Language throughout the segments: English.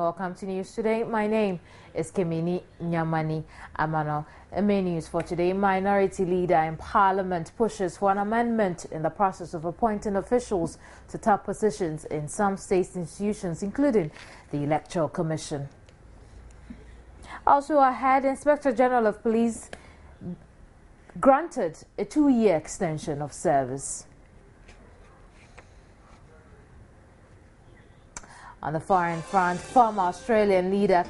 welcome to News Today. My name is Kemini Nyamani Amano. The main news for today: Minority Leader in Parliament pushes for an amendment in the process of appointing officials to top positions in some state institutions, including the Electoral Commission. Also ahead, Inspector General of Police granted a 2-year extension of service. On the foreign front, former Australian leader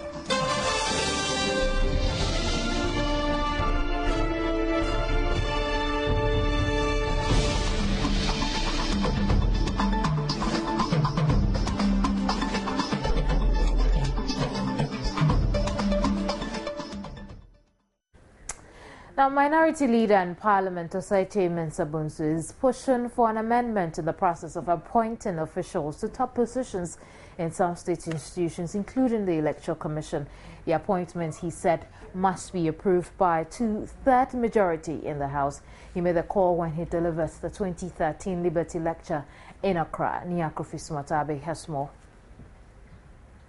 Now, Minority Leader in Parliament, Consultation is pushing for an amendment in the process of appointing officials to top positions in some state institutions, including the Electoral Commission. The appointments, he said, must be approved by a 2/3 majority in the House. He made the call when he delivered the 2013 Liberty Lecture in Accra. Niakofi Sumatabe has more.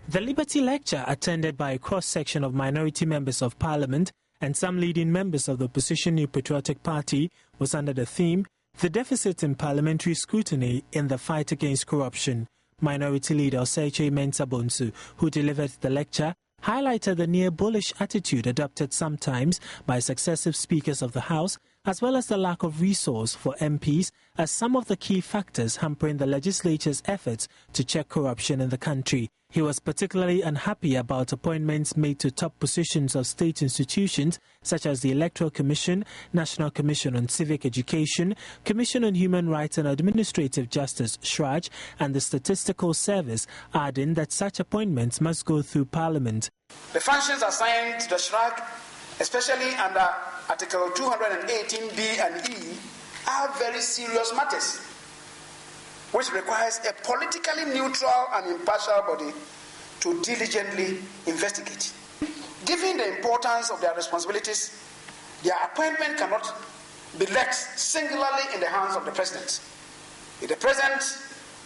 The Liberty Lecture, attended by a cross-section of minority members of Parliament and some leading members of the opposition New Patriotic Party, was under the theme, "The Deficit in Parliamentary Scrutiny in the Fight Against Corruption." Minority Leader Oseiche Mensah-Bonsu, who delivered the lecture, highlighted the near-bullish attitude adopted sometimes by successive speakers of the House, as well as the lack of resource for MPs as some of the key factors hampering the legislature's efforts to check corruption in the country. He was particularly unhappy about appointments made to top positions of state institutions such as the Electoral Commission, National Commission on Civic Education, Commission on Human Rights and Administrative Justice (SHRAJ), and the Statistical Service, adding that such appointments must go through Parliament. The functions assigned to the SHRAJ, especially under Article 218B and E, are very serious matters, which requires a politically neutral and impartial body to diligently investigate. Given the importance of their responsibilities, their appointment cannot be left singularly in the hands of the President. If the President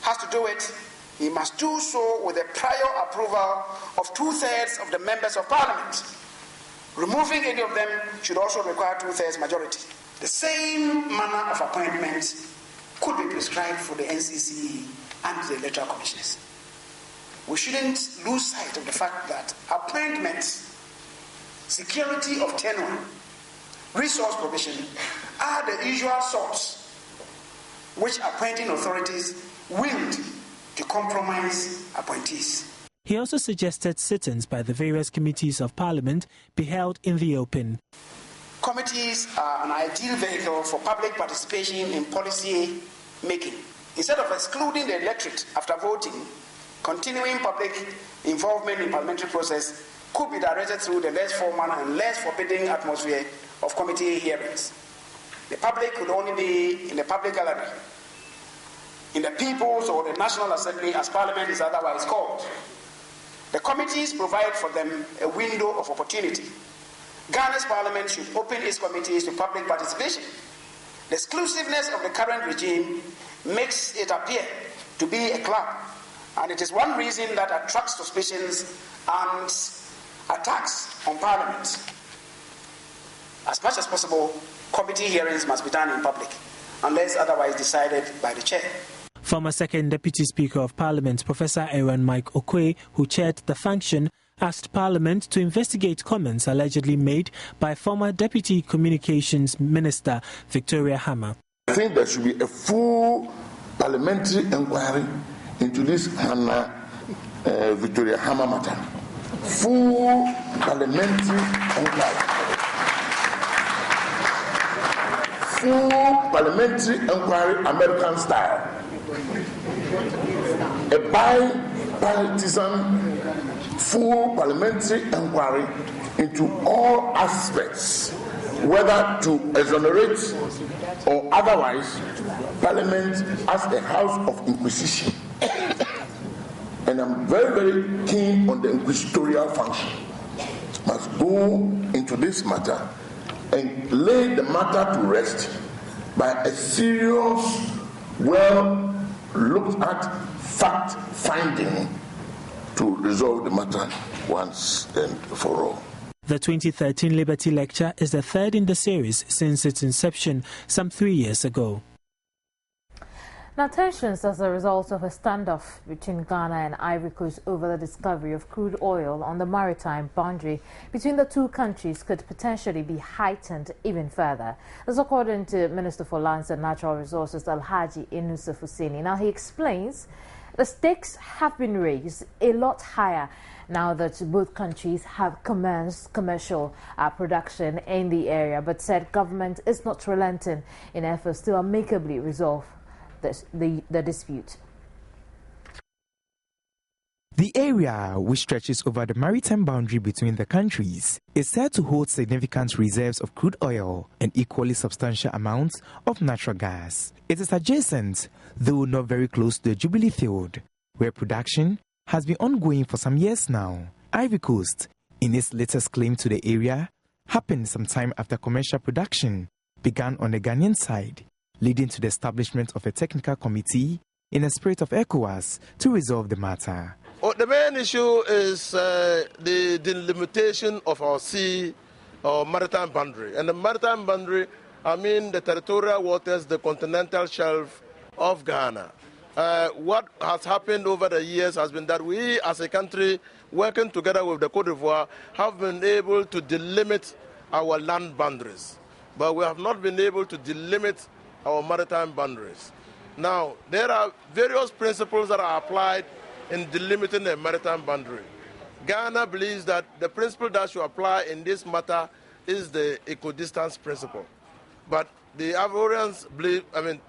has to do it, he must do so with the prior approval of 2/3 of the members of Parliament. Removing any of them should also require 2/3 majority. The same manner of appointment could be prescribed for the NCCE and the Electoral Commissioners. We shouldn't lose sight of the fact that appointments, security of tenure, resource provision are the usual sorts which appointing authorities wield to compromise appointees. He also suggested sit-ins by the various committees of Parliament be held in the open. Committees are an ideal vehicle for public participation in policy making. Instead of excluding the electorate after voting, continuing public involvement in parliamentary process could be directed through the less formal and less forbidding atmosphere of committee hearings. The public could only be in the public gallery, in the People's or the National Assembly, as Parliament is otherwise called. The committees provide for them a window of opportunity. Ghana's Parliament should open its committees to public participation. The exclusiveness of the current regime makes it appear to be a club, and it is one reason that attracts suspicions and attacks on Parliament. As much as possible, committee hearings must be done in public, unless otherwise decided by the chair. Former Second Deputy Speaker of Parliament, Professor Aaron Mike Okwe, who chaired the function, asked Parliament to investigate comments allegedly made by former Deputy Communications Minister Victoria Hammer. I think there should be a full parliamentary inquiry into this Victoria Hammer matter. Full parliamentary inquiry. Full parliamentary inquiry, American style. A bipartisan full parliamentary inquiry into all aspects, whether to exonerate or otherwise Parliament as a house of inquisition. And I'm very, very keen on the inquisitorial function. Must go into this matter and lay the matter to rest by a serious, well looked at fact finding to resolve the matter once and for all. The 2013 Liberty Lecture is the third in the series since its inception some 3 years ago. Now, tensions as a result of a standoff between Ghana and Ivory Coast over the discovery of crude oil on the maritime boundary between the two countries could potentially be heightened even further. This according to Minister for Lands and Natural Resources Alhaji Inusuf Hussaini. Now, he explains the stakes have been raised a lot higher now that both countries have commenced commercial production in the area, but said government is not relenting in efforts to amicably resolve the dispute. The area, which stretches over the maritime boundary between the countries, is said to hold significant reserves of crude oil and equally substantial amounts of natural gas. It is adjacent, though not very close to the Jubilee field, where production has been ongoing for some years now. Ivory Coast, in its latest claim to the area, happened sometime after commercial production began on the Ghanaian side, leading to the establishment of a technical committee in a spirit of ECOWAS to resolve the matter. The main issue is the delimitation of our sea or maritime boundary. And the maritime boundary, I mean the territorial waters, the continental shelf of Ghana. What has happened over the years has been that we as a country, working together with the Côte d'Ivoire, have been able to delimit our land boundaries. But we have not been able to delimit our maritime boundaries. Now, there are various principles that are applied in delimiting the maritime boundary. Ghana believes that the principle that should apply in this matter is the equidistance principle. But the Ivorians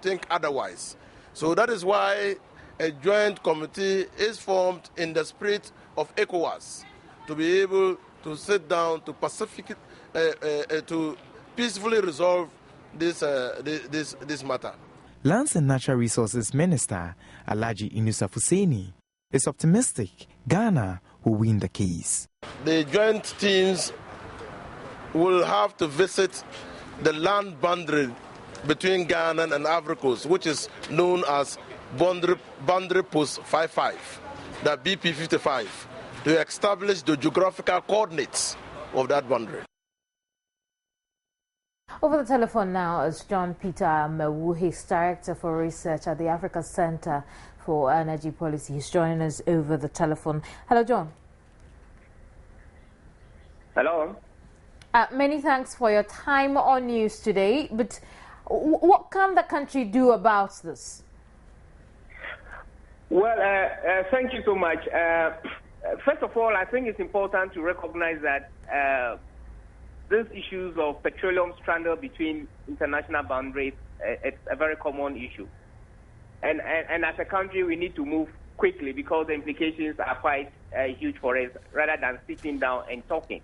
think otherwise. So that is why a joint committee is formed in the spirit of ECOWAS to be able to sit down to to peacefully resolve this matter. Lands and Natural Resources Minister Alhaji Inusuf Hussaini is optimistic Ghana will win the case. The joint teams will have to visit the land boundary between Ghana and Ivory Coast, which is known as boundary post 55, the BP 55, to establish the geographical coordinates of that boundary. Over the telephone now is John Peter Mewu. He's Director for Research at the Africa Center for Energy Policy. He's joining us over the telephone. Hello, John. Hello. Many thanks for your time on news today. But what can the country do about this? Well, thank you so much. First of all, I think it's important to recognize that these issues of petroleum stranded between international boundaries, it's a very common issue. And as a country, we need to move quickly because the implications are quite huge for us, rather than sitting down and talking.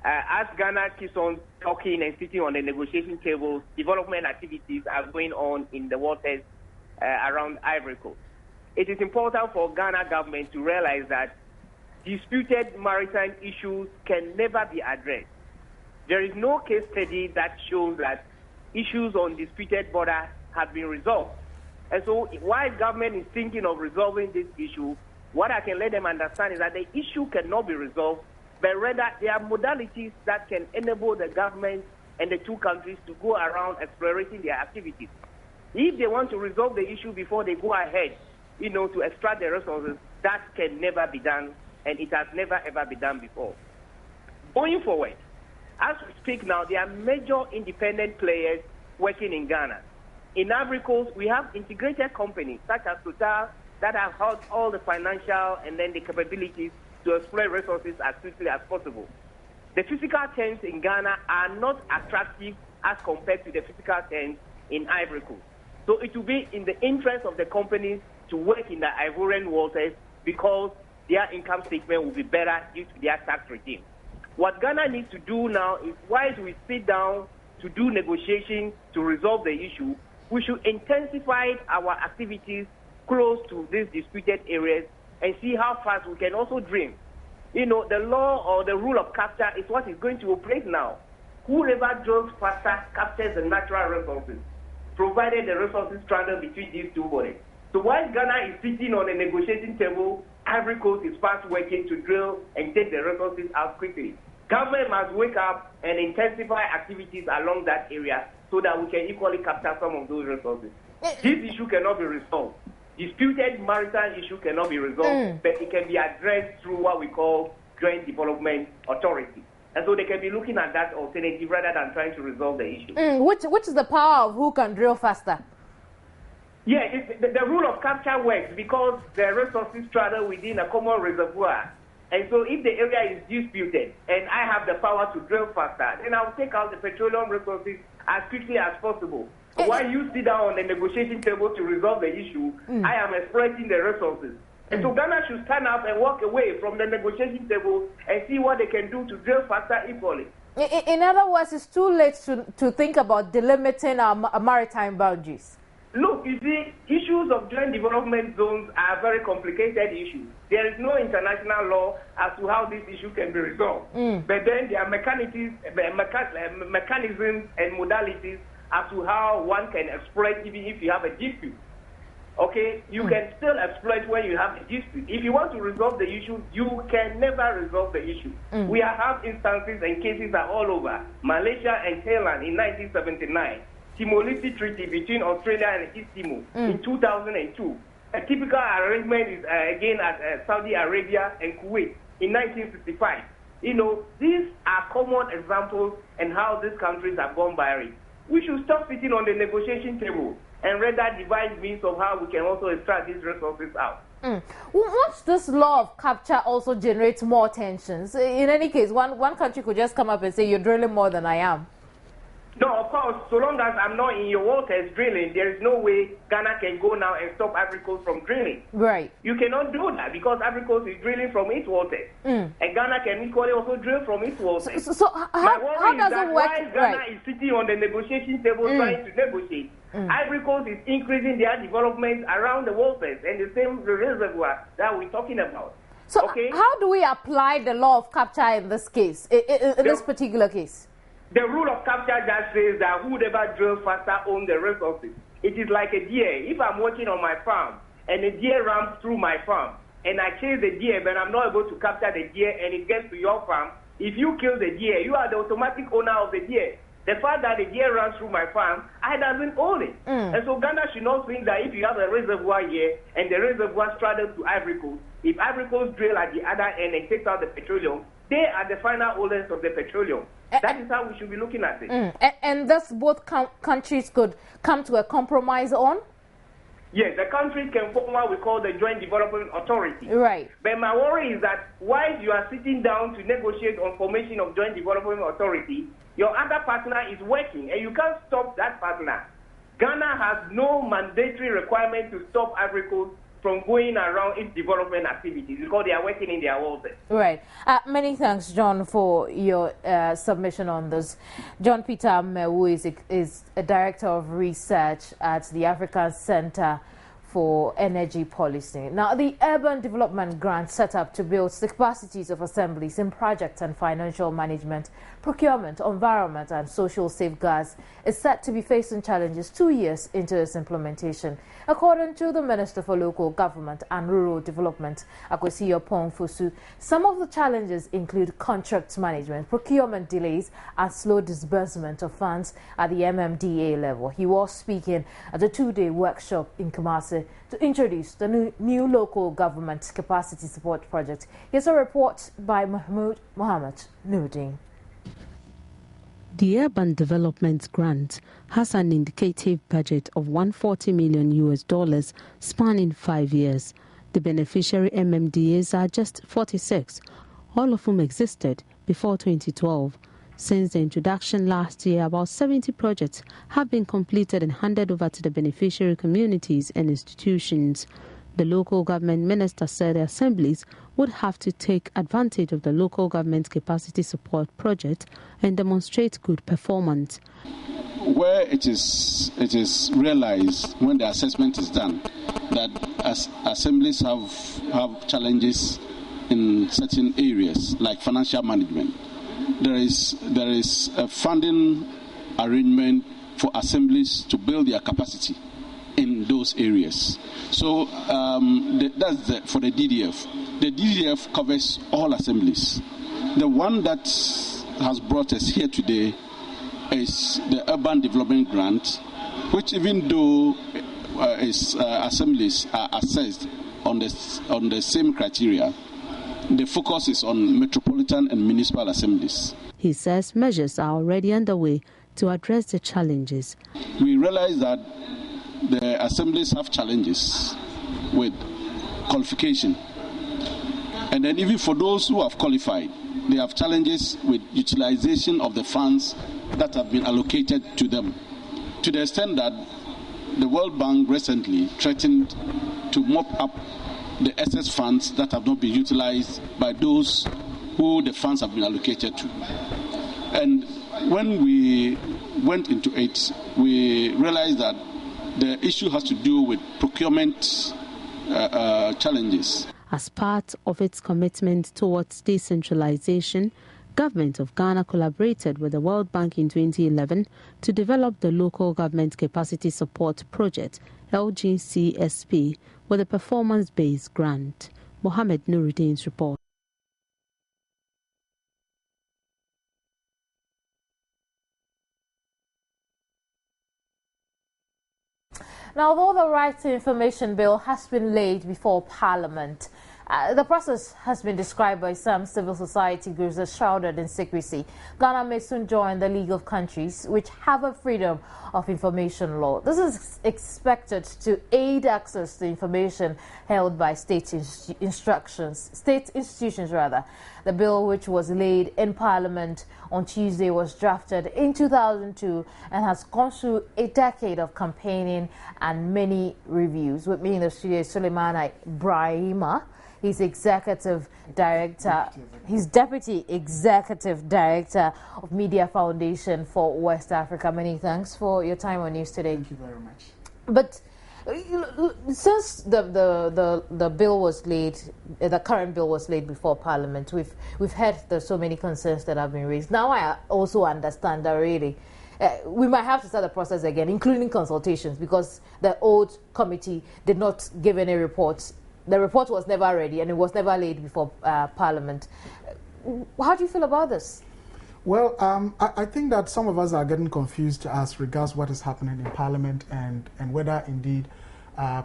As Ghana keeps on talking and sitting on the negotiation tables, development activities are going on in the waters around Ivory Coast. It is important for Ghana government to realize that disputed maritime issues can never be addressed. There is no case study that shows that issues on disputed border have been resolved. And so while government is thinking of resolving this issue, what I can let them understand is that the issue cannot be resolved, but rather there are modalities that can enable the government and the two countries to go around exploring their activities. If they want to resolve the issue before they go ahead, to extract the resources, that can never be done, and it has never ever been done before. Going forward, as we speak now, there are major independent players working in Ghana. In Ivory Coast, we have integrated companies such as Total that have held all the financial and then the capabilities to exploit resources as quickly as possible. The physical terms in Ghana are not attractive as compared to the physical terms in Ivory Coast. So it will be in the interest of the companies to work in the Ivorian waters because their income statement will be better due to their tax regime. What Ghana needs to do now is, while we sit down to do negotiations to resolve the issue, we should intensify our activities close to these disputed areas and see how fast we can also dream. The law or the rule of capture is what is going to operate now. Whoever drills faster captures the natural resources, provided the resources stranded between these two bodies. So while Ghana is sitting on a negotiating table Ivory Coast is fast working to drill and take the resources out quickly. Government must wake up and intensify activities along that area so that we can equally capture some of those resources. This issue cannot be resolved. Disputed maritime issue cannot be resolved, but it can be addressed through what we call Joint Development Authority. And so they can be looking at that alternative rather than trying to resolve the issue. Which is the power of who can drill faster? Yeah, the rule of capture works because the resources travel within a common reservoir. And so if the area is disputed and I have the power to drill faster, then I'll take out the petroleum resources as quickly as possible. While you sit down on the negotiation table to resolve the issue, I am exploiting the resources. And so Ghana should stand up and walk away from the negotiation table and see what they can do to drill faster equally. In other words, it's too late to think about delimiting our maritime boundaries. Look, you see, issues of joint development zones are very complicated issues. There is no international law as to how this issue can be resolved. But then there are mechanisms and modalities as to how one can exploit even if you have a dispute. Okay, you can still exploit when you have a dispute. If you want to resolve the issue, you can never resolve the issue. We have instances and cases are all over. Malaysia and Thailand in 1979. Timor-Leste Treaty between Australia and East Timor in 2002. A typical arrangement is again at Saudi Arabia and Kuwait in 1965. You know, these are common examples and how these countries have gone by it. We should stop sitting on the negotiation table and rather devise means of how we can also extract these resources out. Won't this law of capture also generate more tensions? In any case, one country could just come up and say, you're drilling more than I am. No, of course, so long as I'm not in your waters drilling, there is no way Ghana can go now and stop Ivory Coast from drilling. Right. You cannot do that because Ivory Coast is drilling from its waters. And Ghana can equally also drill from its waters. So how does it work? While Ghana is sitting on the negotiation table trying to negotiate, Ivory Coast is increasing their development around the waters and the same reservoir that we're talking about. So how do we apply the law of capture in this case, in this particular case? The rule of capture just says that whoever drills faster owns the resources. It is like a deer. If I'm working on my farm and a deer runs through my farm and I chase the deer but I'm not able to capture the deer and it gets to your farm, if you kill the deer, you are the automatic owner of the deer. The fact that the deer runs through my farm, I doesn't own it. And so Ghana should not think that if you have a reservoir here and the reservoir straddles to Ivory Coast, if Ivory Coast drill at the other end and takes out the petroleum, they are the final owners of the petroleum. That is how we should be looking at it. And thus both countries could come to a compromise on? Yes, the countries can form what we call the Joint Development Authority. Right. But my worry is that while you are sitting down to negotiate on formation of Joint Development Authority, your other partner is working and you can't stop that partner. Ghana has no mandatory requirement to stop Ivory Coast from going around its development activities because they are working in their waters. Right. Many thanks, John, for your submission on this. John Peter Mewu is a Director of Research at the African Center for Energy Policy. Now, the urban development grant set up to build the capacities of assemblies in project and financial management, procurement, environment and social safeguards is set to be facing challenges 2 years into its implementation. According to the Minister for Local Government and Rural Development, Akwesi Opong-Fosu, some of the challenges include contract management, procurement delays and slow disbursement of funds at the MMDA level. He was speaking at a 2-day workshop in Kumasi to introduce the new local government capacity support project. Here's a report by Mahmoud Mohammed Nurdin. The Urban Development Grant has an indicative budget of $140 million spanning 5 years. The beneficiary MMDAs are just 46, all of whom existed before 2012. Since the introduction last year, about 70 projects have been completed and handed over to the beneficiary communities and institutions. The local government minister said the assemblies would have to take advantage of the local government capacity support project and demonstrate good performance. Where it is realized when the assessment is done that assemblies have challenges in certain areas like financial management, there is a funding arrangement for assemblies to build their capacity in those areas. So that's for the DDF. The DDF covers all assemblies. The one that has brought us here today is the Urban Development Grant, which even though assemblies are assessed on the same criteria, the focus is on metropolitan and municipal assemblies. He says measures are already underway to address the challenges. We realize that the assemblies have challenges with qualification. And then even for those who have qualified, they have challenges with utilization of the funds that have been allocated to them, to the extent that the World Bank recently threatened to mop up the excess funds that have not been utilized by those who the funds have been allocated to. And when we went into it, we realized that the issue has to do with procurement challenges. As part of its commitment towards decentralization, Government of Ghana collaborated with the World Bank in 2011 to develop the Local Government Capacity Support Project, LGCSP, with a performance-based grant. Mohammed Nuruddin's report. Now, although the Right to Information Bill has been laid before Parliament, the process has been described by some civil society groups as shrouded in secrecy. Ghana may soon join the League of Countries which have a freedom of information law. This is expected to aid access to information held by state institutions. The bill, which was laid in Parliament on Tuesday, was drafted in 2002 and has gone through a decade of campaigning and many reviews. With me in the studio is Suleiman Ibrahima. He's executive director. He's deputy executive director of Media Foundation for West Africa. Many thanks for your time on news today. Thank you very much. But since the bill was laid, the current bill was laid before Parliament, we've heard there's so many concerns that have been raised. Now I also understand that really we might have to start the process again, including consultations, because the old committee did not give any reports. The report was never ready and it was never laid before Parliament. How do you feel about this? Well, I think that some of us are getting confused as regards what is happening in Parliament and whether indeed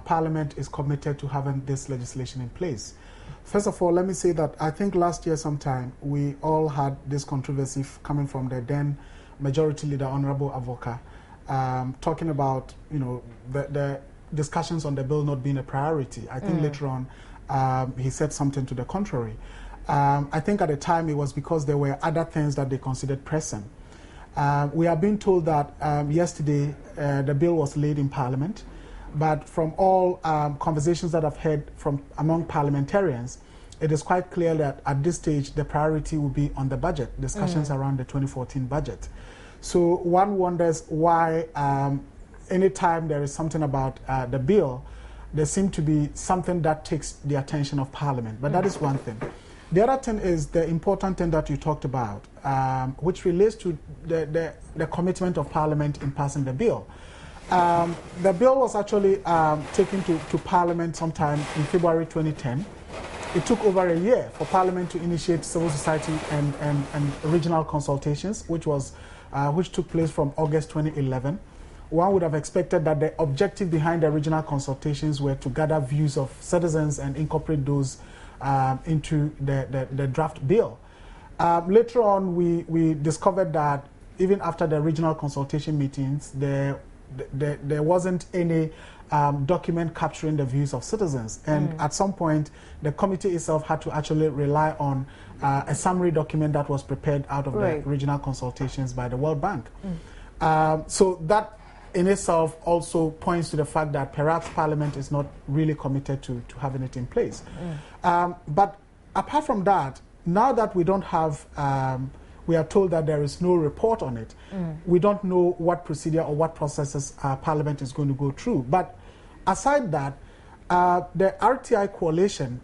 Parliament is committed to having this legislation in place. First of all, let me say that I think last year sometime we all had this controversy coming from the then Majority Leader, Honorable Avoka, talking about, you know, the discussions on the bill not being a priority. I think later on he said something to the contrary. I think at the time it was because there were other things that they considered pressing. We are being told that yesterday the bill was laid in Parliament, but from all conversations that I've heard from among parliamentarians, it is quite clear that at this stage the priority will be on the budget, discussions around the 2014 budget. So one wonders why anytime there is something about the bill, there seems to be something that takes the attention of Parliament. But that is one thing. The other thing is the important thing that you talked about, which relates to the commitment of Parliament in passing the bill. The bill was actually taken to Parliament sometime in February 2010. It took over a year for Parliament to initiate civil society and regional consultations, which took place from August 2011. One would have expected that the objective behind the regional consultations were to gather views of citizens and incorporate those into the draft bill. Later on, we discovered that even after the regional consultation meetings, there wasn't any document capturing the views of citizens. And at some point, the committee itself had to actually rely on a summary document that was prepared out of the regional consultations by the World Bank. So that in itself also points to the fact that perhaps Parliament is not really committed to having it in place. But apart from that, now that we don't have, we are told that there is no report on it, we don't know what procedure or what processes Parliament is going to go through. But aside that, the RTI coalition,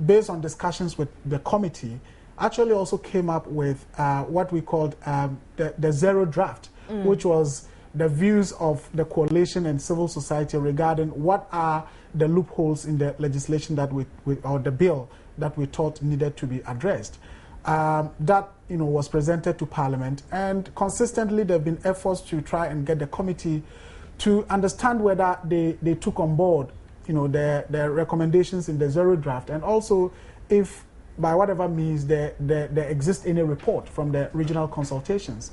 based on discussions with the committee, actually also came up with what we called the zero draft, which was the views of the coalition and civil society regarding what are the loopholes in the legislation that or the bill that we thought needed to be addressed. That was presented to Parliament, and consistently there have been efforts to try and get the committee to understand whether they took on board the recommendations in the zero draft, and also if by whatever means there exists any report from the regional consultations.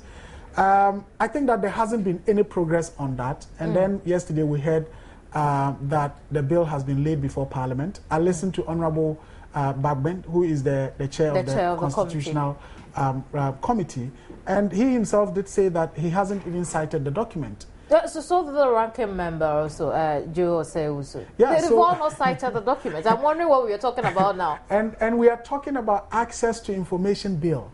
I think that there hasn't been any progress on that, and then yesterday we heard that the bill has been laid before Parliament. I listened to Honourable Bagben, who is the chair of the Constitutional Committee, and he himself did say that he hasn't even cited the document. So the ranking member also, Joe Oseuso. Yeah, they've all not cited the document. I'm wondering what we are talking about now. And we are talking about access to information bill.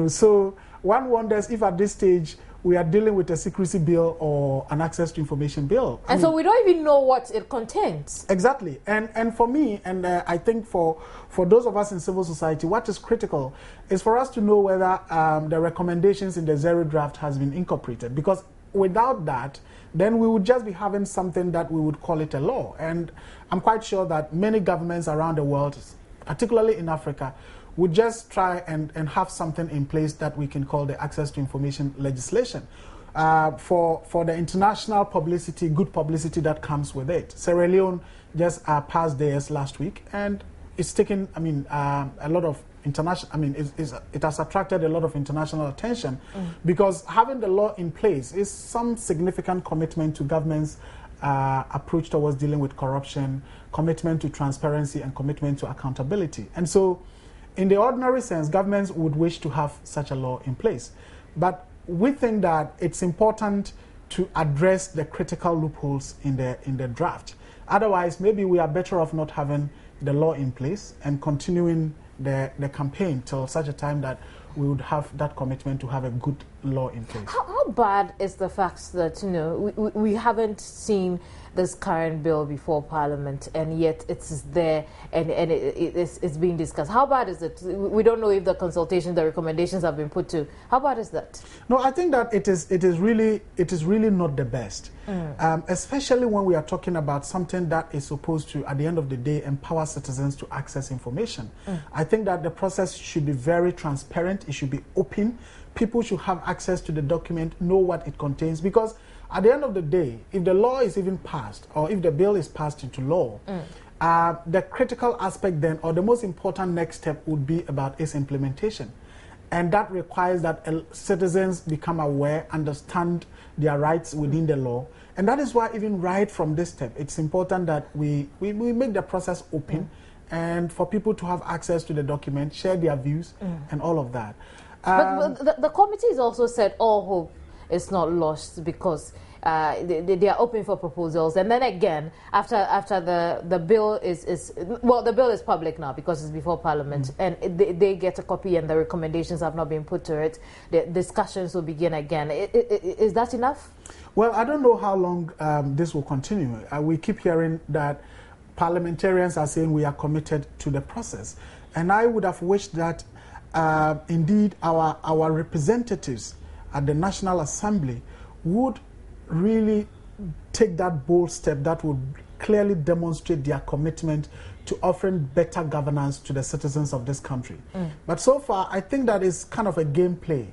So one wonders if at this stage we are dealing with a secrecy bill or an access to information bill. And so we don't even know what it contains. Exactly. And for me, and I think for those of us in civil society, what is critical is for us to know whether the recommendations in the zero draft has been incorporated. Because without that, then we would just be having something that we would call it a law. And I'm quite sure that many governments around the world, particularly in Africa, would just try and have something in place that we can call the access to information legislation for the international publicity, good publicity that comes with it. Sierra Leone just passed theirs last week, and it's taken, a lot of international, it has attracted a lot of international attention because having the law in place is some significant commitment to governments' approach towards dealing with corruption, commitment to transparency, and commitment to accountability. And so, in the ordinary sense, governments would wish to have such a law in place. But we think that it's important to address the critical loopholes in the draft. Otherwise, maybe we are better off not having the law in place and continuing the campaign till such a time that we would have that commitment to have a good law in place. How bad is the fact that we haven't seen this current bill before Parliament, and yet it's there and it's being discussed? How bad is it? We don't know if the consultation, the recommendations have been put to. How bad is that? No, I think that it is really not the best, especially when we are talking about something that is supposed to, at the end of the day, empower citizens to access information. I think that the process should be very transparent. It should be open. People should have access to the document, know what it contains, because at the end of the day, if the law is even passed, or if the bill is passed into law, the critical aspect then, or the most important next step would be about its implementation. And that requires that citizens become aware, understand their rights within the law. And that is why even right from this step, it's important that we make the process open and for people to have access to the document, share their views and all of that. But the committee has also said all hope is not lost because they are open for proposals, and then again after the bill the bill is public now because it's before Parliament, and they get a copy and the recommendations have not been put to it. The discussions will begin again. Is that enough? Well, I don't know how long this will continue. We keep hearing that parliamentarians are saying we are committed to the process, and I would have wished that indeed our representatives at the National Assembly would really take that bold step that would clearly demonstrate their commitment to offering better governance to the citizens of this country. But so far, I think that is kind of a game play.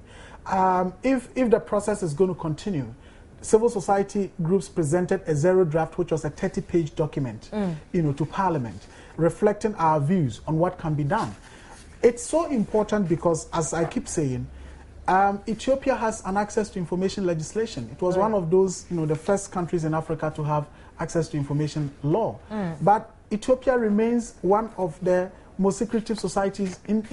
If the process is going to continue, civil society groups presented a zero draft, which was a 30-page document, to Parliament, reflecting our views on what can be done. It's so important because, as I keep saying, Ethiopia has an access to information legislation. It was one of those, the first countries in Africa to have access to information law. But Ethiopia remains one of the most secretive societies on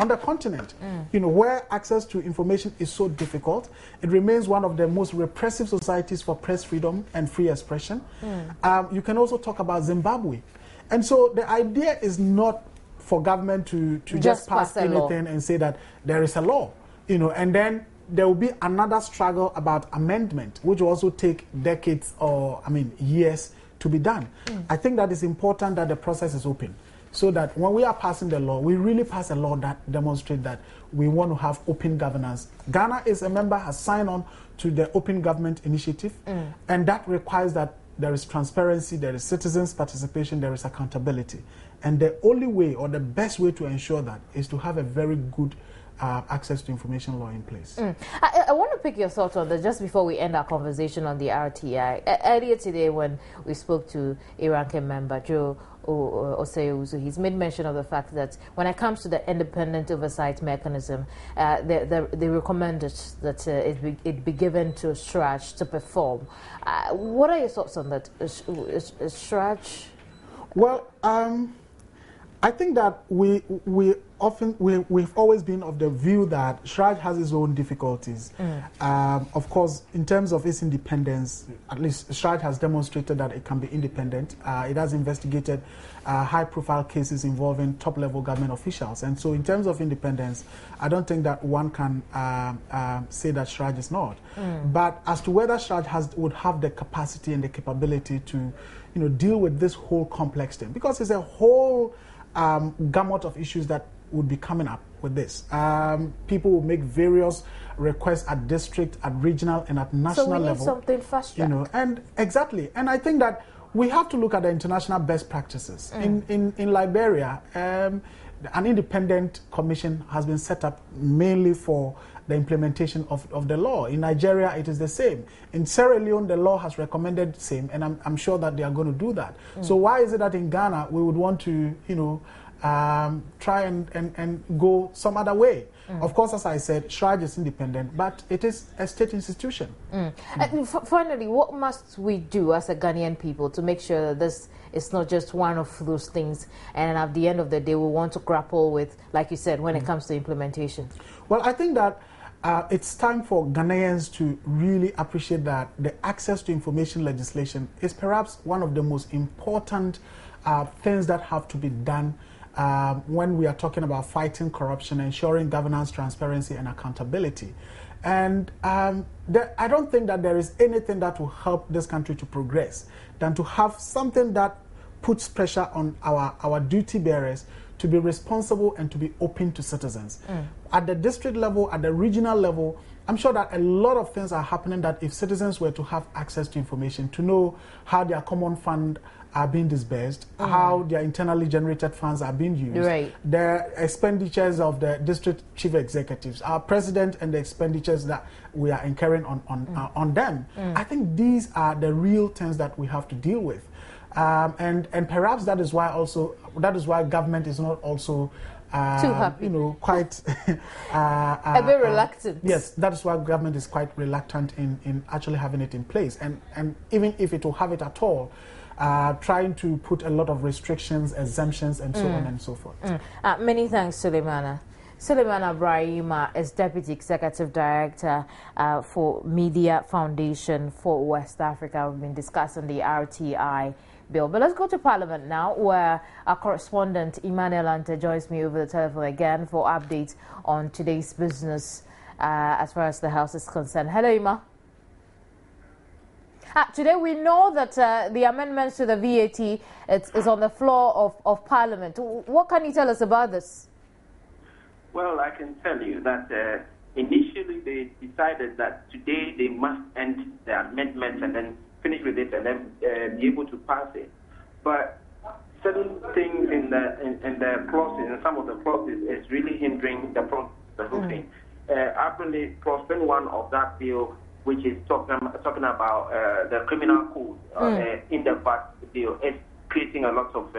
the continent. Where access to information is so difficult, it remains one of the most repressive societies for press freedom and free expression. You can also talk about Zimbabwe. And so the idea is not for government to just pass anything and say that there is a law, and then there will be another struggle about amendment, which will also take decades or, years to be done. I think that it's important that the process is open, so that when we are passing the law, we really pass a law that demonstrates that we want to have open governance. Ghana is a member, has signed on to the Open Government Initiative, and that requires that there is transparency, there is citizens' participation, there is accountability. And the only way or the best way to ensure that is to have a very good access to information law in place. I want to pick your thoughts on this just before we end our conversation on the RTI. Earlier today when we spoke to a ranking member, Joe Osei, he's made mention of the fact that when it comes to the independent oversight mechanism, they recommended that it be given to SHRAJ to perform. What are your thoughts on that? Is SHRAJ? Well, I think that we've always been of the view that SHRAJ has its own difficulties. Of course, in terms of its independence, at least SHRAJ has demonstrated that it can be independent. It has investigated high-profile cases involving top-level government officials. And so in terms of independence, I don't think that one can say that SHRAJ is not. But as to whether SHRAJ would have the capacity and the capability to deal with this whole complex thing, because it's a whole gamut of issues that would be coming up with this. People will make various requests at district, at regional, and at national level. So we need something fast track. And exactly. And I think that we have to look at the international best practices. In Liberia, an independent commission has been set up mainly for the implementation of the law. In Nigeria, it is the same. In Sierra Leone, the law has recommended the same, and I'm sure that they are going to do that. So why is it that in Ghana we would want to, try and go some other way? Of course, as I said, SHRAJ is independent, but it is a state institution. And finally, what must we do as a Ghanaian people to make sure that this is not just one of those things, and at the end of the day, we want to grapple with, like you said, when it comes to implementation? Well, I think that it's time for Ghanaians to really appreciate that the access to information legislation is perhaps one of the most important things that have to be done when we are talking about fighting corruption, ensuring governance, transparency, and accountability. And I don't think that there is anything that will help this country to progress than to have something that puts pressure on our duty bearers to be responsible and to be open to citizens. At the district level, at the regional level, I'm sure that a lot of things are happening that if citizens were to have access to information, to know how their common fund are being disbursed, how their internally generated funds are being used, the expenditures of the district chief executives, our president, and the expenditures that we are incurring on them. I think these are the real things that we have to deal with. And perhaps that is why government is not also too happy, quite a bit reluctant. Yes, that is why government is quite reluctant in actually having it in place, and even if it will have it at all, trying to put a lot of restrictions, exemptions, and so on and so forth. Many thanks, Suleimana. Suleimana Brahima is Deputy Executive Director for Media Foundation for West Africa. We've been discussing the RTI bill. But let's go to Parliament now, where our correspondent Emmanuel Ante joins me over the telephone again for updates on today's business as far as the House is concerned. Hello, Emma. Today we know that the amendments to the VAT is on the floor of Parliament. What can you tell us about this? Well, I can tell you that initially they decided that today they must end the amendments and then finish with it and then be able to pass it. But certain things in the clauses, in some of the clauses, is really hindering the process, the whole thing. Actually, clause 21 of that bill, which is talking about the criminal code in the VAT bill, is creating a lot of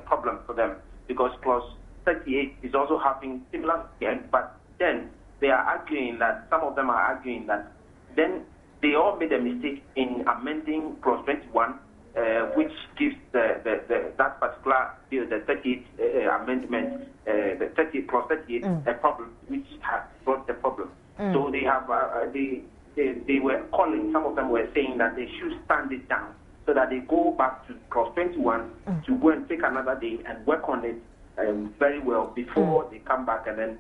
problems for them, because clause 38 is also having similar, but then they are arguing that, some of them are arguing that then they all made a mistake in amending clause 21, which gives that particular bill, the 38 amendment, the 38 clause 38, a problem, which has brought the problem. So they have they were calling, some of them were saying that they should stand it down so that they go back to clause 21 to go and take another day and work on it very well before they come back and then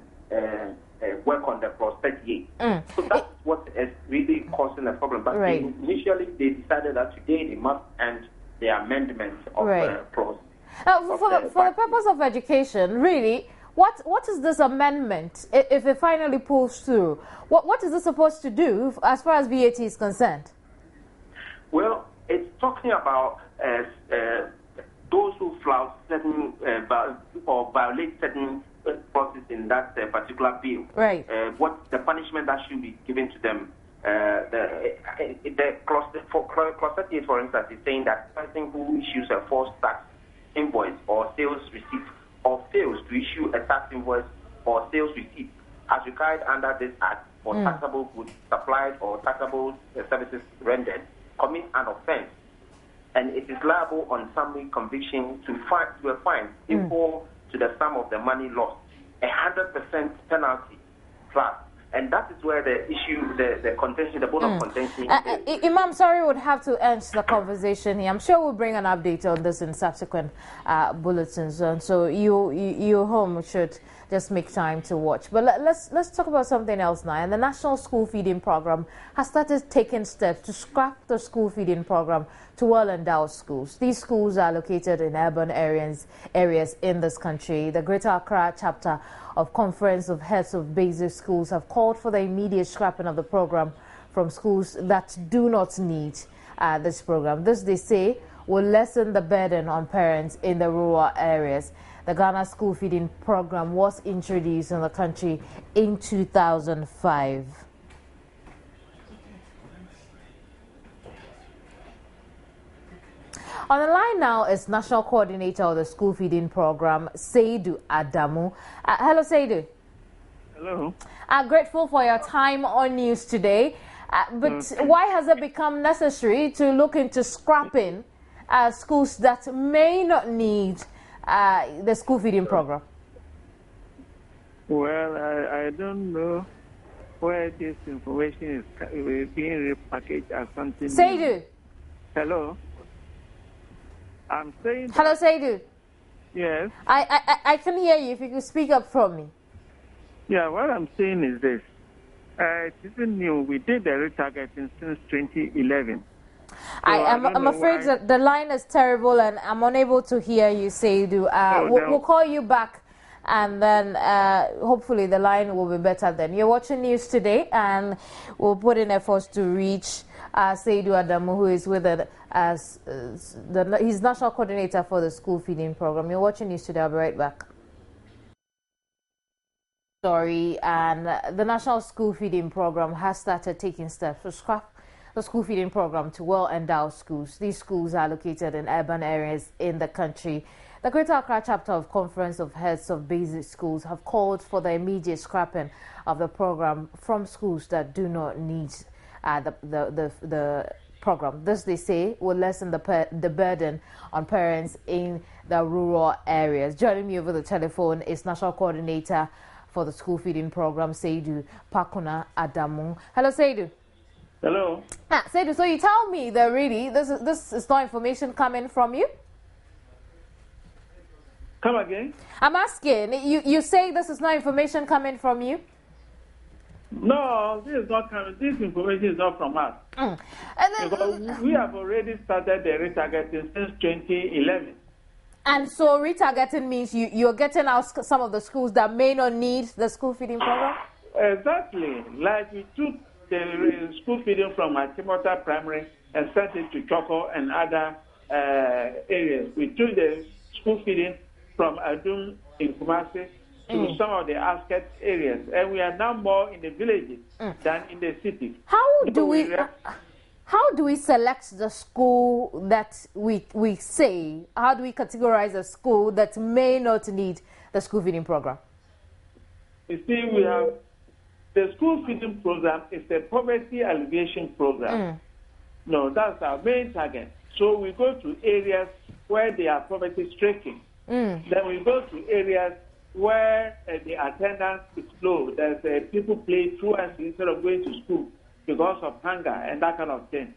work on the clause 38. So that's what is really causing the problem. But initially they decided that today they must end the amendment of the clause. For the purpose of education, really, What is this amendment, if it finally pulls through? What is it supposed to do as far as VAT is concerned? Well, it's talking about those who flout certain or violate certain clauses in that particular bill. Right. What the punishment that should be given to them. The clause 38, for instance, is saying that person who issues a false tax invoice or sales receipt or fails to issue a tax invoice or sales receipt as required under this act for taxable goods supplied or taxable services rendered commits an offense, and it is liable on summary conviction to a fine equal to the sum of the money lost, 100% penalty plus. And that is where the issue, the contention, the bone of contention is. Imam, sorry, would have to end the conversation here. I'm sure we'll bring an update on this in subsequent bulletins. And so you home should just make time to watch. But let's talk about something else now. And the National School Feeding Program has started taking steps to scrap the school feeding program to well-endowed schools. These schools are located in urban areas in this country. The Greater Accra chapter of Conference of Heads of Basic Schools have called for the immediate scrapping of the program from schools that do not need this program. This, they say, will lessen the burden on parents in the rural areas. The Ghana School Feeding Program was introduced in the country in 2005. On the line now is National Coordinator of the School Feeding Program, Seidu Adamu. Hello, Seidu. Hello. I'm grateful for your time on news today. But why has it become necessary to look into scrapping schools that may not need the school feeding program? Well, I don't know where this information is being repackaged as something. Seidu. Hello. I'm saying. Hello, Seidu. Yes. I can hear you. If you could speak up from me. Yeah, what I'm saying is this. It isn't new. We did the retargeting since 2011. So I'm afraid that the line is terrible and I'm unable to hear you, Seidu. We'll call you back and then hopefully the line will be better then. You're watching news today and we'll put in efforts to reach Seidu Adamu, who is with it as he's National Coordinator for the School Feeding Program. You're watching news today. I'll be right back. Story, and the National School Feeding Program has started taking steps to scrap the school feeding program to well-endowed schools. These schools are located in urban areas in the country. The Greater Accra chapter of Conference of Heads of Basic Schools have called for the immediate scrapping of the program from schools that do not need the program. This, they say, will lessen the burden on parents in the rural areas. Joining me over the telephone is National Coordinator for the School Feeding Program, Seidu Pakuna Adamu. Hello, Seidu. Hello. Seidu, so you tell me that really this is not information coming from you? Come again? I'm asking. You say this is not information coming from you? No, this is not coming. This information is not from us. And then, because we have already started the retargeting since 2011. And so retargeting means you're getting out some of the schools that may not need the school feeding program? Exactly. Like we took the school feeding from Achimota Primary and sent it to Choco and other areas. We took the school feeding from Adum in Kumasi to some of the outskirts areas. And we are now more in the villages than in the city. How do we select the school that we say? How do we categorize a school that may not need the school feeding program? You see, we have the school feeding program is a poverty alleviation program. No, that's our main target. So we go to areas where they are poverty stricken. Then we go to areas where the attendance is low. There's people play truants instead of going to school because of hunger and that kind of thing.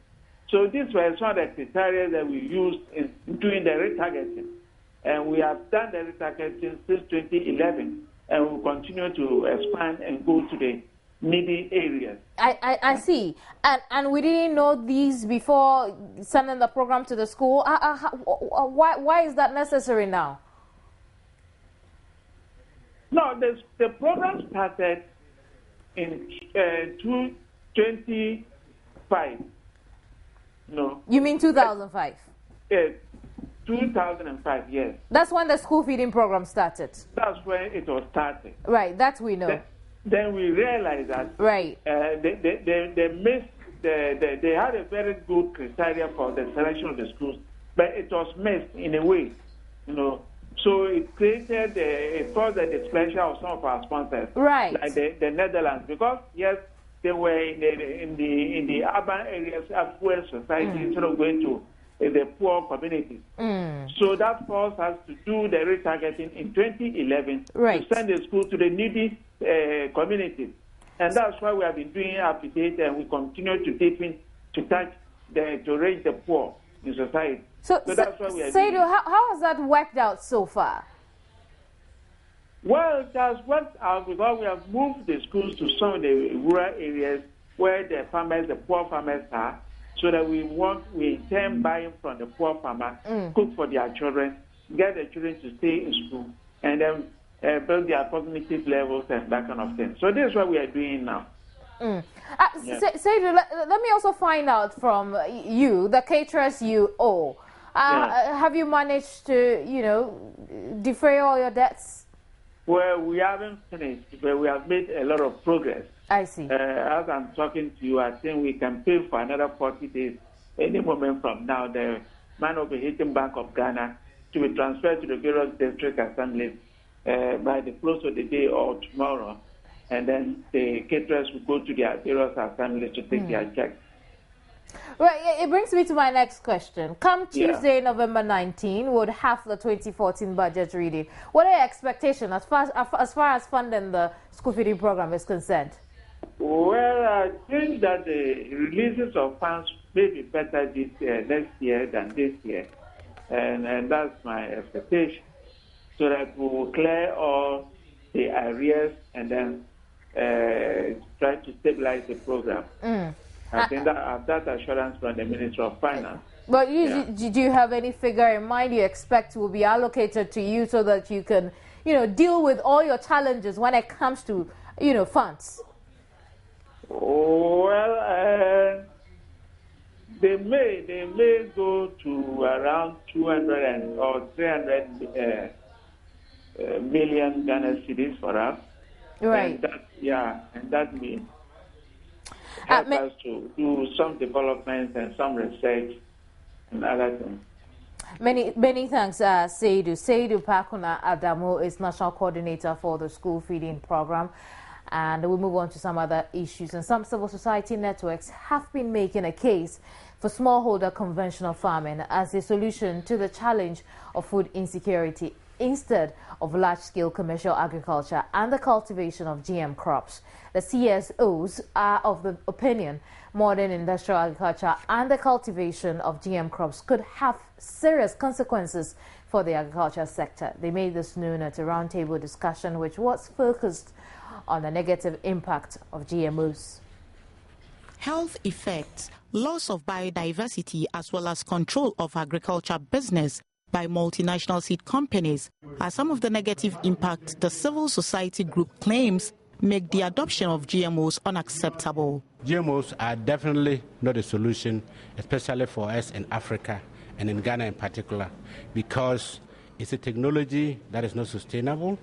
So these were some of the criteria that we used in doing the retargeting. And we have done the retargeting since 2011, and we'll continue to expand and go to the needy areas. I see. And we didn't know these before sending the program to the school. Why is that necessary now? No, the program started in 2005. No. You mean 2005? 2005, yes. That's when the school feeding program started. That's when it was started. Right, that we know. Then we realized that right. They missed. They had a very good criteria for the selection of the schools, but it was missed in a way, you know. So it created it caused the displeasure of some of our sponsors, right? Like the Netherlands, because yes, they were in the urban areas, affluent society, instead of going to the poor communities. So that forced us to do the retargeting in 2011 to send the school to the needy communities. And that's why we have been doing up to date, and we continue to deepen to reach the poor in society. So that's why we are doing. How has that worked out so far? Well, it has worked out because we have moved the schools to some of the rural areas where the poor farmers are, so that we intend buying from the poor farmer, cook for their children, get the children to stay in school, and then build their cognitive levels and that kind of thing. So this is what we are doing now. Seydou, let me also find out from you, the caterers you owe. Have you managed to, defray all your debts? Well, we haven't finished, but we have made a lot of progress. I see. As I'm talking to you, I think we can pay for another 40 days any moment from now. The Man of the Haitian Bank of Ghana to be transferred to the various district assemblies by the close of the day or tomorrow, and then the caterers will go to their various assemblies to take their checks. Right, it brings me to my next question. Come Tuesday, November 19, we'll have the 2014 budget reading. What are your expectations as far as funding the school feeding program is concerned? Well, I think that the releases of funds may be better next year than this year, and that's my expectation, so that we will clear all the arrears and then try to stabilize the program. I think that I have that assurance from the Minister of Finance. But do you have any figure in mind you expect will be allocated to you so that you can, deal with all your challenges when it comes to, funds? Well, they may go to around 200 or 300 million Ghana cedis for us. Right. And that means help us to do some development and some research and other things. Many thanks, Seydou. Seydou Pakuna Adamo is National Coordinator for the School Feeding Program. And we'll move on to some other issues. And some civil society networks have been making a case for smallholder conventional farming as a solution to the challenge of food insecurity instead of large-scale commercial agriculture and the cultivation of GM crops. The CSOs are of the opinion modern industrial agriculture and the cultivation of GM crops could have serious consequences for the agriculture sector. They made this known at a roundtable discussion which was focused on the negative impact of GMOs. Health effects, loss of biodiversity, as well as control of agriculture business by multinational seed companies are some of the negative impacts the civil society group claims make the adoption of GMOs unacceptable. GMOs are definitely not a solution, especially for us in Africa and in Ghana in particular, because it's a technology that is not sustainable.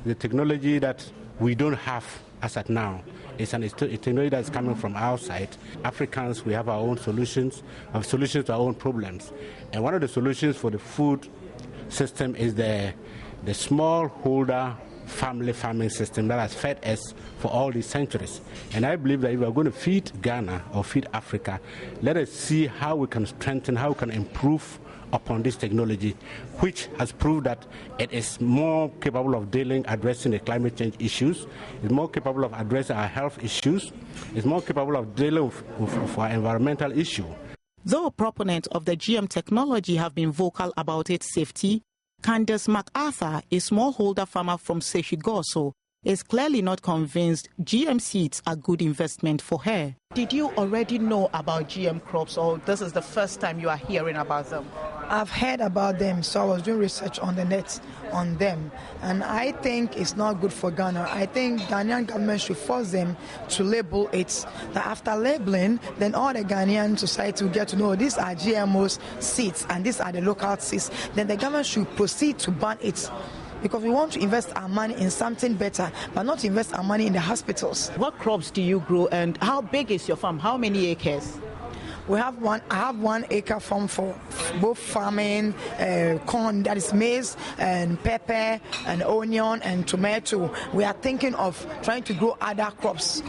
The technology that we don't have as at now. It's a technology that's coming from outside. Africans, we have our own solutions, solutions to our own problems. And one of the solutions for the food system is the smallholder family farming system that has fed us for all these centuries. And I believe that if we are going to feed Ghana or feed Africa, let us see how we can strengthen, how we can improve upon this technology, which has proved that it is more capable of addressing the climate change issues, is more capable of addressing our health issues, is more capable of dealing with our environmental issue. Though proponents of the GM technology have been vocal about its safety, Candace MacArthur, a smallholder farmer from Seshigoso, is clearly not convinced GM seeds are good investment for her. Did you already know about GM crops, or this is the first time you are hearing about them? I've heard about them, so I was doing research on the net on them, and I think it's not good for Ghana. I think Ghanaian government should force them to label it. That after labeling, then all the Ghanaian society will get to know these are GMO's seeds and these are the local seeds. Then the government should proceed to ban it. Because we want to invest our money in something better, but not invest our money in the hospitals. What crops do you grow, and how big is your farm? How many acres? I have 1 acre farm for both farming, corn, that is maize, and pepper, and onion, and tomato. We are thinking of trying to grow other crops.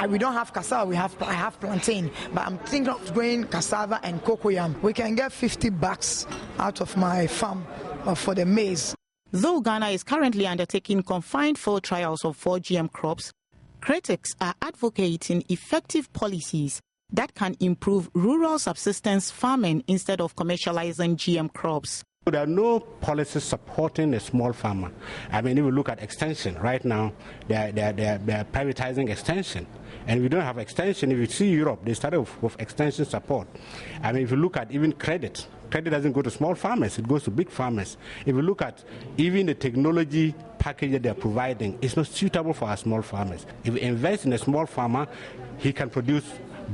We don't have cassava, I have plantain, but I'm thinking of growing cassava and cocoyam. We can get 50 bucks out of my farm for the maize. Though Ghana is currently undertaking confined field trials of 4 GM crops, critics are advocating effective policies that can improve rural subsistence farming instead of commercializing GM crops. There are no policies supporting the small farmer. I mean, if you look at extension, right now they're privatizing extension. And we don't have extension. If you see Europe, they started with extension support. I mean, if you look at even credit doesn't go to small farmers, it goes to big farmers. If you look at even the technology package that they're providing, it's not suitable for our small farmers. If we invest in a small farmer, he can produce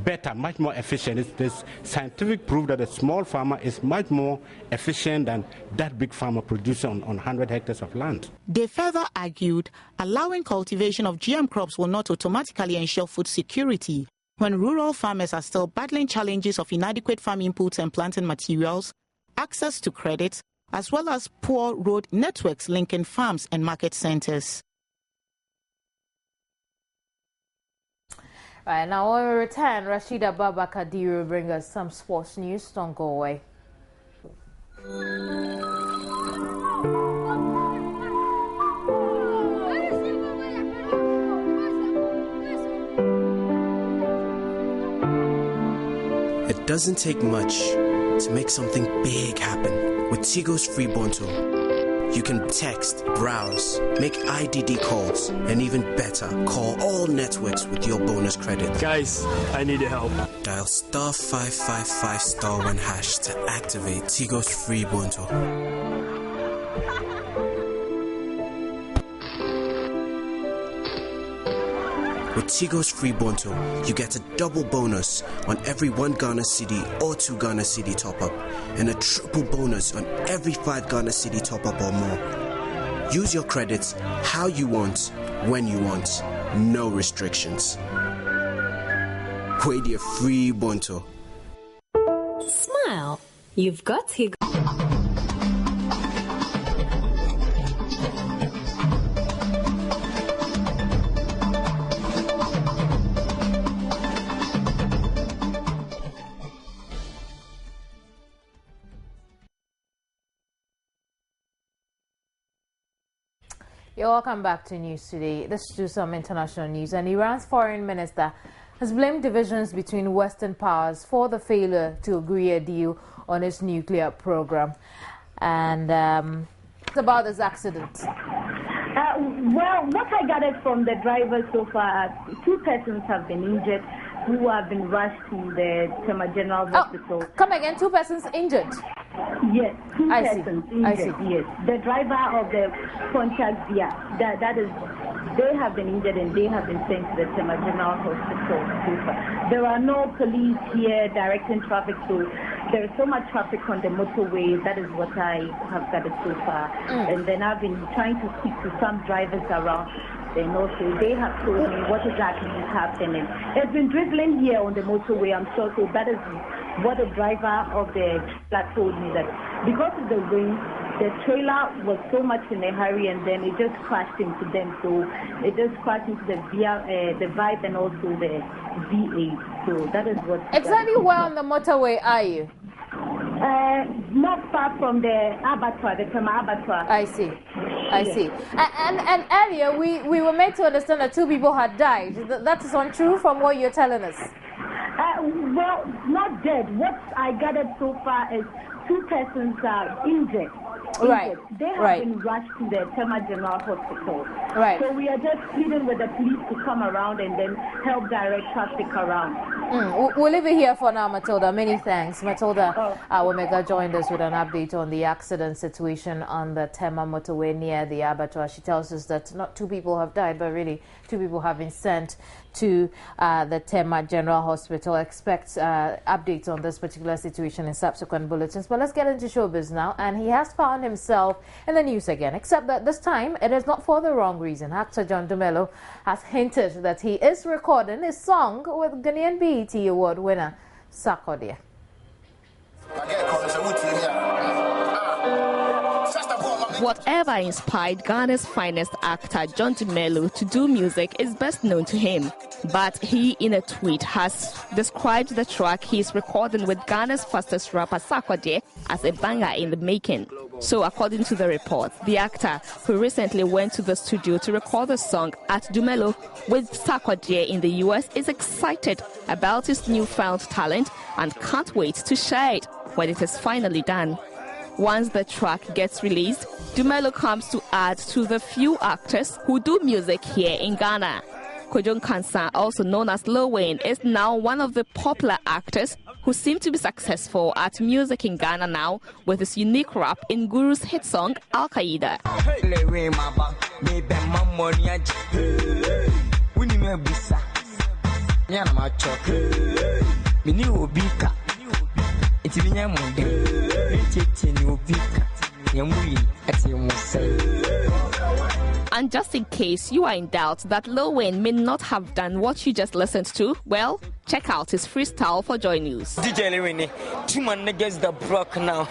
better, much more efficient. There's scientific proof that a small farmer is much more efficient than that big farmer producing on 100 hectares of land. They further argued allowing cultivation of GM crops will not automatically ensure food security when rural farmers are still battling challenges of inadequate farm inputs and planting materials, access to credit, as well as poor road networks linking farms and market centers. Right, now when we return, Rashida Babakadi will bring us some sports news. Don't go away. It doesn't take much to make something big happen with Tigo's free Bonto. You can text, browse, make IDD calls, and even better, call all networks with your bonus credit. Guys, I need your help. Dial *555*1# to activate Tigo's free Bonto. With Tigo's free Bonto, you get a double bonus on every 1 Ghana Cedi or 2 Ghana Cedi top-up, and a triple bonus on every 5 Ghana Cedi top-up or more. Use your credits how you want, when you want, no restrictions. With your free Bonto. Smile, you've got Tigo. You're welcome back to News Today. Let's do some international news. And Iran's foreign minister has blamed divisions between Western powers for the failure to agree a deal on its nuclear program. And it's about this accident. Well, what I gathered from the driver so far, 2 persons have been injured who have been rushed to the Tema General Hospital. Come again, 2 persons injured? Yes, 2 persons injured, yes. The driver of the Pontiac Via, that is, they have been injured and they have been sent to the Tema General Hospital so far. There are no police here directing traffic, so there is so much traffic on the motorway. That is what I have gathered so far. And then I've been trying to speak to some drivers around. And also, they have told me what exactly is happening. It's been drizzling here on the motorway, I'm sure, so that is what the driver of the trailer told me, that because of the rain, the trailer was so much in a hurry and then it just crashed into them. So it just crashed into the Vibe and also the V8. So that is what... Exactly where on the motorway are you? Not far from the abattoir, the Tema abattoir. I see. And earlier we were made to understand that 2 people had died. That is untrue from what you're telling us? Well, not dead. What I gathered so far is 2 persons are injured. Right. They have been rushed to the Tema General Hospital. Right. So we are just pleading with the police to come around and then help direct traffic around. We'll leave it here for now, Matilda. Many thanks. Matilda Awomega joined us with an update on the accident situation on the Tema motorway near the abattoir. She tells us that not 2 people have died, but really 2 people have been sent to the Tema General Hospital. Expect updates on this particular situation in subsequent bulletins. But let's get into showbiz now. And he has found himself in the news again, except that this time it is not for the wrong reason. Actor John Dumelo has hinted that he is recording his song with Ghanaian BET Award winner Sarkodie. Whatever inspired Ghana's finest actor John Dumelo to do music is best known to him. But he, in a tweet, has described the track he's recording with Ghana's fastest rapper Sarkodie as a banger in the making. So, according to the report, the actor, who recently went to the studio to record the song at Dumelo with Sarkodie in the US, is excited about his newfound talent and can't wait to share it when it is finally done. Once the track gets released, Dumelo comes to add to the few actors who do music here in Ghana. Kojon Kansa, also known as Lil Wayne, is now one of the popular actors who seem to be successful at music in Ghana now with his unique rap in Guru's hit song Al Qaeda. And just in case you are in doubt that Lil Wayne may not have done what you just listened to, well, check out his freestyle for Joy News. DJ Lewin, 2 man niggas the broke now.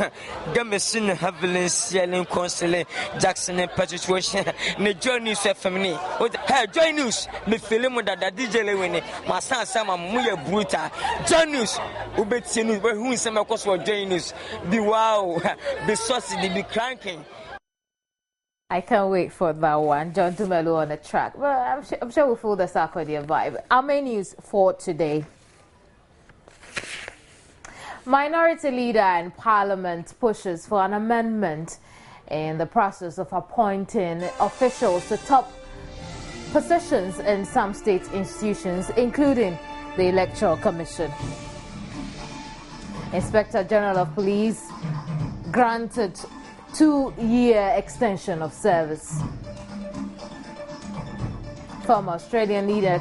Gamesin heavily selling constantly Jackson and perpetuation. The Joy News family. Hey, Joy News, me feeling that DJ Lewin, my son Sama Muya Bruta. Joy News, Ubet News, where who is some course for Joy News. Be wow, be saucy, be cranking. I can't wait for that one. John Dumelo on the track. Well, I'm sure we'll feel the Sarkodie vibe. Our main news for today. Minority leader in Parliament pushes for an amendment in the process of appointing officials to top positions in some state institutions, including the Electoral Commission. Inspector General of Police granted 2-year extension of service. Former Australian leader